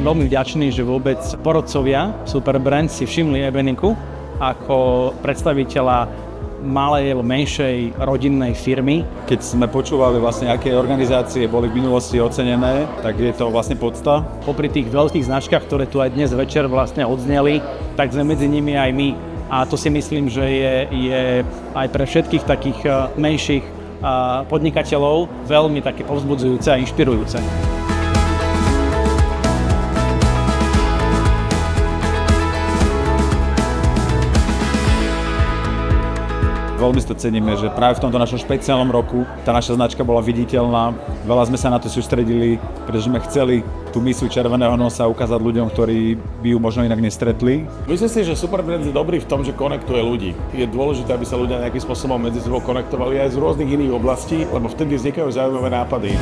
som veľmi vďačný, že vôbec porodcovia Superbrand si všimli Ebeniku ako predstaviteľa malej alebo menšej rodinnej firmy. Keď sme počúvali vlastne, aké organizácie boli v minulosti ocenené, tak je to vlastne podsta. Popri tých veľkých značkách, ktoré tu aj dnes večer vlastne odzneli, tak sme medzi nimi aj my. A to si myslím, že je aj pre všetkých takých menších podnikateľov veľmi také povzbudzujúce a inšpirujúce. Veľmi si to ceníme, že práve v tomto našom špeciálnom roku tá naša značka bola viditeľná. Veľa sme sa na to sústredili, pretože sme chceli tú misiu Červeného nosa ukázať ľuďom, ktorí by ju možno inak nestretli. Myslím si, že Superbrand je dobrý v tom, že konektuje ľudí. Je dôležité, aby sa ľudia nejakým spôsobom medzi sebou konektovali aj z rôznych iných oblastí, lebo vtedy vznikajú zaujímavé nápady.